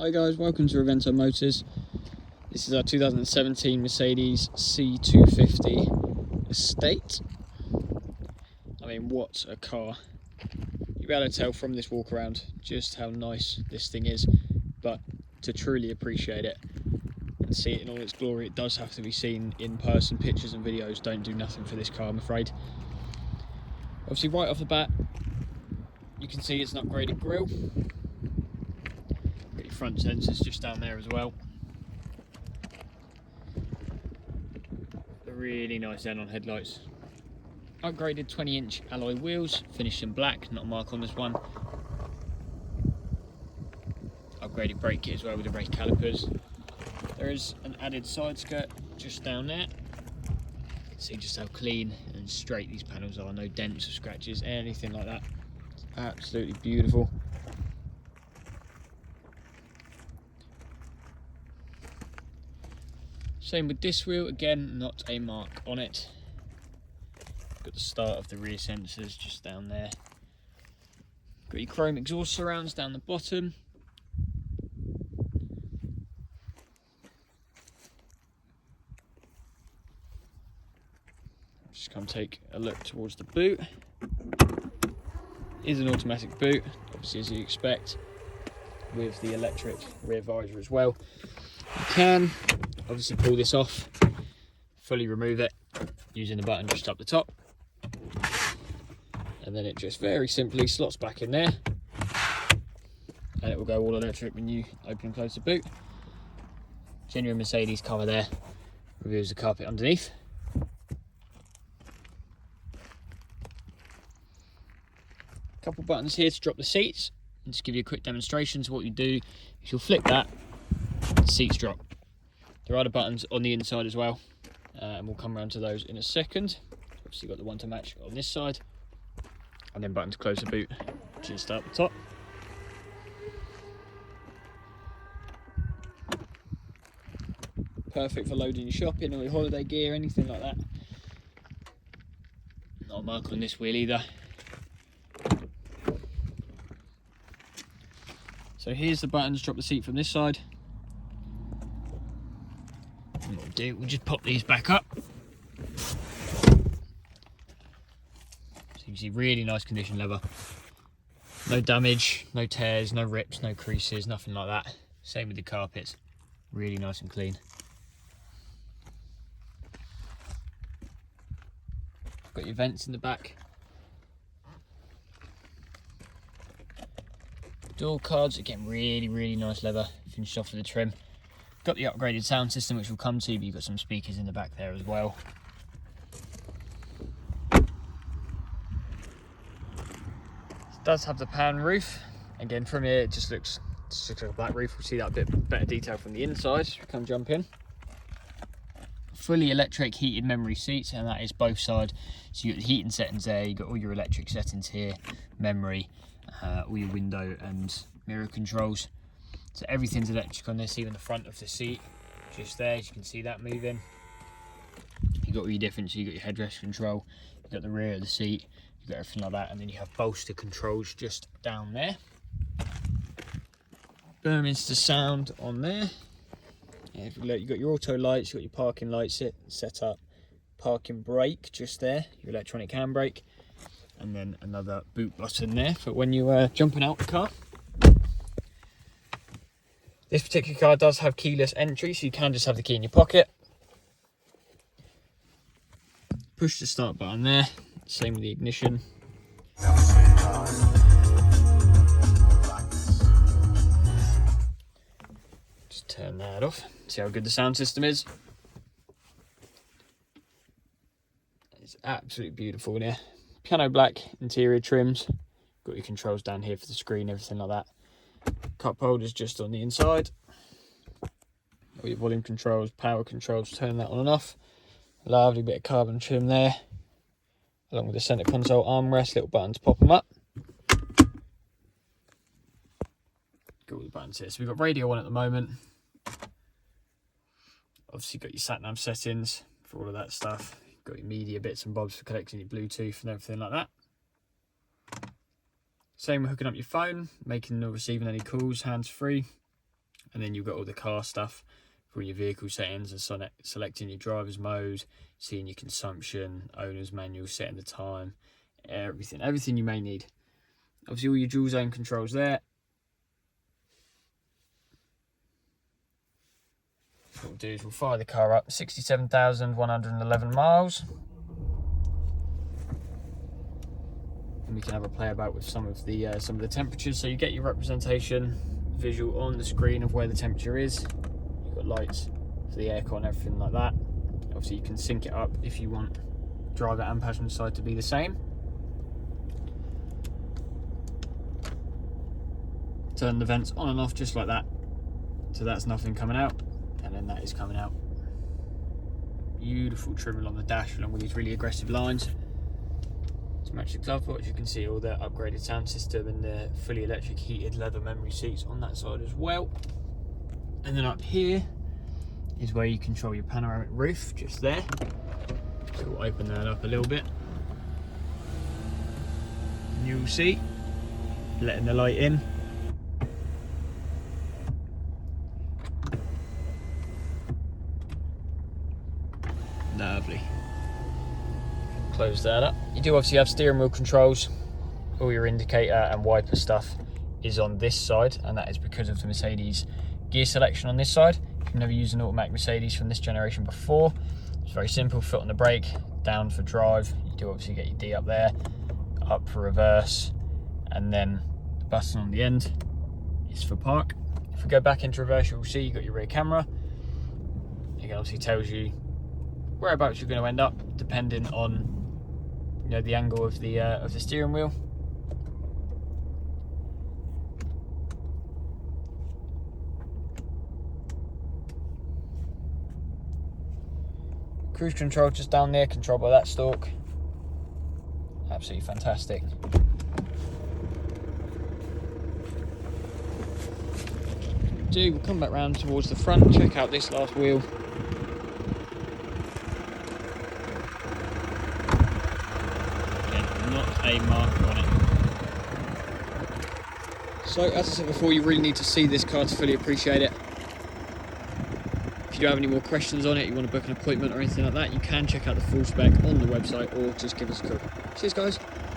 Hi guys, welcome to Revento Motors. This is our 2017 Mercedes C250 Estate. I mean, what a car. You'll be able to tell from this walk around just how nice this thing is, but to truly appreciate it and see it in all its glory, it does have to be seen in person. Pictures and videos don't do nothing for this car, I'm afraid. Obviously, right off the bat, you can see it's an upgraded grille. Got your front sensors just down there as well. A really nice end on headlights. Upgraded 20-inch alloy wheels, finished in black, not a mark on this one. Upgraded brake kit as well with the brake calipers. There is an added side skirt just down there. See just how clean and straight these panels are, no dents or scratches, anything like that. It's absolutely beautiful. Same with this wheel, again, not a mark on it. Got the start of the rear sensors just down there. Got your chrome exhaust surrounds down the bottom. Just come take a look towards the boot. It is an automatic boot, obviously as you expect, with the electric rear visor as well. You can obviously pull this off, fully remove it using the button just up the top, and then it just very simply slots back in there, and it will go all electric when you open and close the boot. Genuine Mercedes cover there, removes the carpet underneath. Couple buttons here to drop the seats, and just give you a quick demonstration. So what you do is you'll flick that, the seats drop. There are other buttons on the inside as well, and we'll come around to those in a second. Obviously you've got the one to match on this side, and then button to close the boot just up the top. Perfect for loading your shopping or your holiday gear, anything like that. Not a mark on this wheel either. So here's the buttons, drop the seat from this side. And what we'll do, we'll just pop these back up. So you can see really nice condition leather. No damage, no tears, no rips, no creases, nothing like that. Same with the carpets, really nice and clean. Got your vents in the back. Door cards, again, really nice leather, finished off with the trim. Got the upgraded sound system, which we'll come to, but you've got some speakers in the back there as well. It does have the pan roof. Again, from here, it just looks like a black roof. We'll see that a bit better detail from the inside. Come jump in. Fully electric heated memory seats, and that is both sides. So you've got the heating settings there, you've got all your electric settings here, memory, all your window and mirror controls. So everything's electric on this, even the front of the seat just there, as you can see that moving. You've got all your different, so you've got your headrest control, you've got the rear of the seat, you've got everything like that, and then you have bolster controls just down there. Burmester sound on there. Yeah, if you look, you've got your auto lights, you've got your parking lights set up, parking brake just there, your electronic handbrake, and then another boot button there for when you are jumping out the car. This particular car does have keyless entry, so you can just have the key in your pocket. Push the start button there, same with the ignition. Just turn that off, see how good the sound system is. It's absolutely beautiful in here. Piano black interior trims, got your controls down here for the screen, everything like that. Cup holders just on the inside. All your volume controls, power controls, turn that on and off. Lovely bit of carbon trim there, along with the centre console armrest, little buttons pop them up. Got all the buttons here. So we've got radio on at the moment. Obviously got your sat-nav settings for all of that stuff. Got your media bits and bobs for collecting your Bluetooth and everything like that. Same with hooking up your phone, making or receiving any calls, hands-free. and then you've got all the car stuff for your vehicle settings and selecting your driver's mode, seeing your consumption, owner's manual, setting the time, everything you may need. Obviously all your dual zone controls there. What we'll do is we'll fire the car up, 67,111 miles. And we can have a play about with some of the temperatures. So you get your representation visual on the screen of where the temperature is. You've got lights for the aircon, everything like that. Obviously you can sync it up if you want driver and passenger side to be the same. Turn the vents on and off just like that. So that's nothing coming out, and then that is coming out. Beautiful trim along the dash along with these really aggressive lines to match the glove box. You can see all the upgraded sound system and the fully electric heated leather memory seats on that side as well. And then up here is where you control your panoramic roof, just there. So we'll open that up a little bit. And you'll see, letting the light in. Lovely. Close that up. You do obviously have steering wheel controls. All your indicator and wiper stuff is on this side, and that is because of the Mercedes gear selection on this side. If you've never used an automatic Mercedes from this generation before, it's very simple. Foot on the brake, down for drive. You do obviously get your D up there, up for reverse, and then the button on the end is for park. If we go back into reverse, you'll see you've got your rear camera. It obviously tells you whereabouts you're going to end up depending on the angle of the steering wheel. Cruise control just down there, controlled by that stalk. Absolutely fantastic. We'll come back round towards the front, check out this last wheel. Not a marker on it. So as I said before, you really need to see this car to fully appreciate it. If you do have any more questions on it, you want to book an appointment or anything like that, you can check out the full spec on the website or just give us a call. Cheers guys.